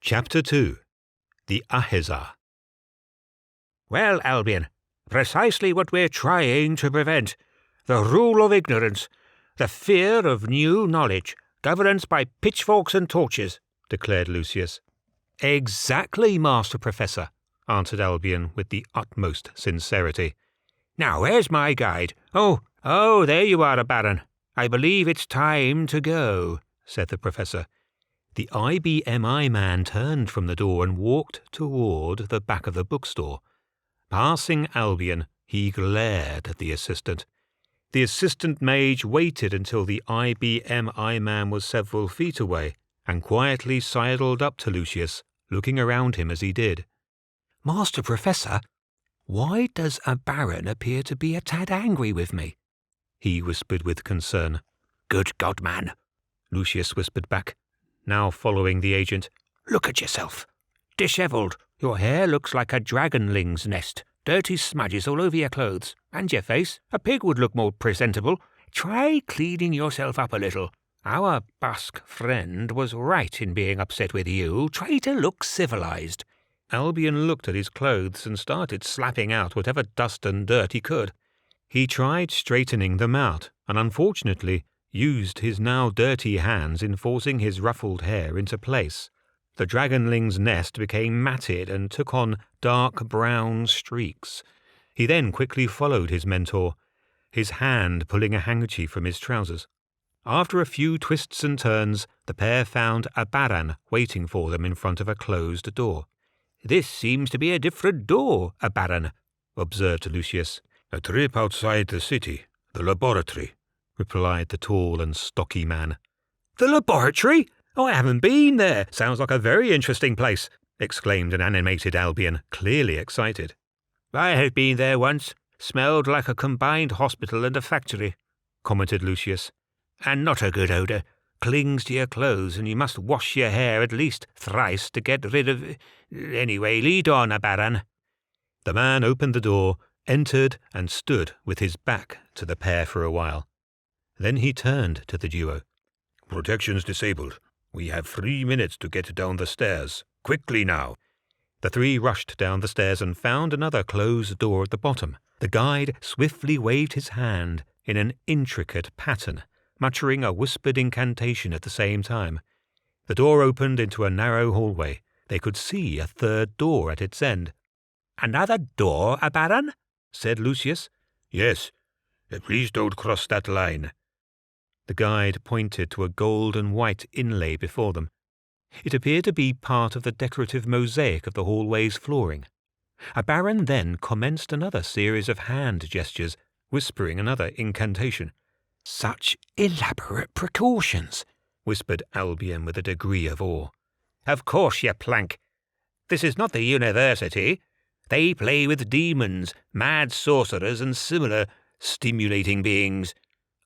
Chapter 2. The Aheza. Well, Albion, precisely what we're trying to prevent. The rule of ignorance, the fear of new knowledge, governance by pitchforks and torches, declared Lucius. Exactly, Master Professor, answered Albion with the utmost sincerity. Now, where's my guide? Oh, there you are, Baron. I believe it's time to go, said the Professor. The IBMI man turned from the door and walked toward the back of the bookstore. Passing Albion, he glared at the assistant. The assistant mage waited until the IBMI man was several feet away and quietly sidled up to Lucius, looking around him as he did. Master Professor, why does a baron appear to be a tad angry with me? He whispered with concern. Good God, man, Lucius whispered back, now following the agent. Look at yourself. Dishevelled. Your hair looks like a dragonling's nest. Dirty smudges all over your clothes. And your face. A pig would look more presentable. Try cleaning yourself up a little. Our Basque friend was right in being upset with you. Try to look civilized. Albion looked at his clothes and started slapping out whatever dust and dirt he could. He tried straightening them out, and unfortunately used his now dirty hands in forcing his ruffled hair into place. The dragonling's nest became matted and took on dark brown streaks. He then quickly followed his mentor, his hand pulling a handkerchief from his trousers. After a few twists and turns, the pair found a baron waiting for them in front of a closed door. This seems to be a different door, a baron, observed Lucius. A trip outside the city, the laboratory, replied the tall and stocky man. The laboratory? Oh, I haven't been there. Sounds like a very interesting place, exclaimed an animated Albion, clearly excited. I have been there once. Smelled like a combined hospital and a factory, commented Lucius. And not a good odour. Clings to your clothes, and you must wash your hair at least thrice to get rid of... Anyway, lead on, a baron. The man opened the door, entered, and stood with his back to the pair for a while. Then he turned to the duo. Protections disabled. We have 3 minutes to get down the stairs. Quickly now. The three rushed down the stairs and found another closed door at the bottom. The guide swiftly waved his hand in an intricate pattern, muttering a whispered incantation at the same time. The door opened into a narrow hallway. They could see a third door at its end. Another door, a baron? Said Lucius. Yes. Please don't cross that line. The guide pointed to a gold and white inlay before them. It appeared to be part of the decorative mosaic of the hallway's flooring. A baron then commenced another series of hand gestures, whispering another incantation. Such elaborate precautions, whispered Albion with a degree of awe. Of course, you plank. This is not the university. They play with demons, mad sorcerers, and similar stimulating beings,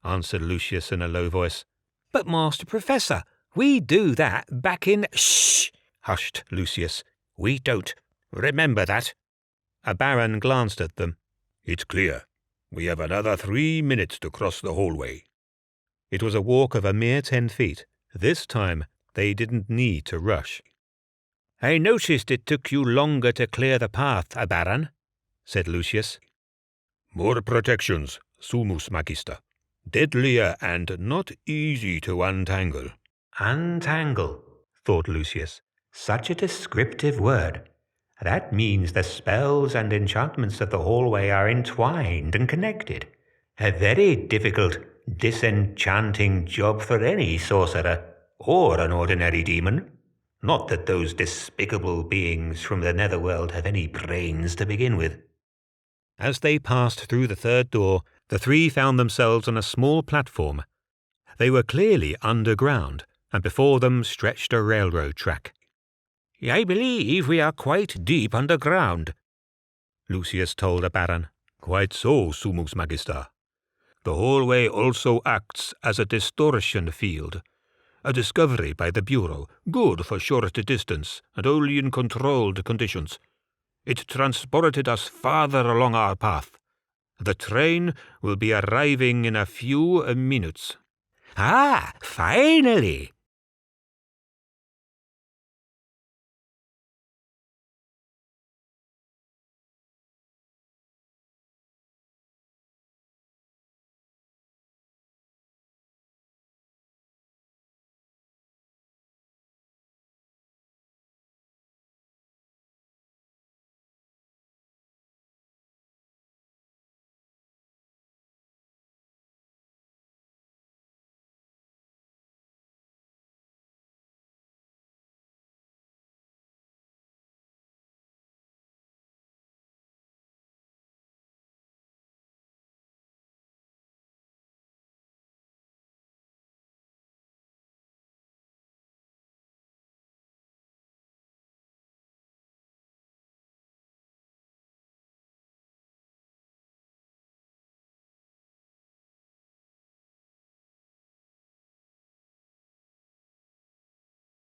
answered Lucius in a low voice. But, Master Professor, we do that back in... Shh! Hushed Lucius. We don't. Remember that. A baron glanced at them. It's clear. We have another 3 minutes to cross the hallway. It was a walk of a mere 10 feet. This time, they didn't need to rush. I noticed it took you longer to clear the path, a baron, said Lucius. More protections, sumus magister. Deadlier and not easy to untangle. Untangle, thought Lucius. Such a descriptive word. That means the spells and enchantments of the hallway are entwined and connected. A very difficult, disenchanting job for any sorcerer, or an ordinary demon. Not that those despicable beings from the netherworld have any brains to begin with. As they passed through the third door, the three found themselves on a small platform. They were clearly underground, and before them stretched a railroad track. I believe we are quite deep underground, Lucius told a baron. Quite so, sumus magister. The hallway also acts as a distortion field. A discovery by the Bureau, good for short distance and only in controlled conditions. It transported us farther along our path. The train will be arriving in a few minutes. Ah, finally,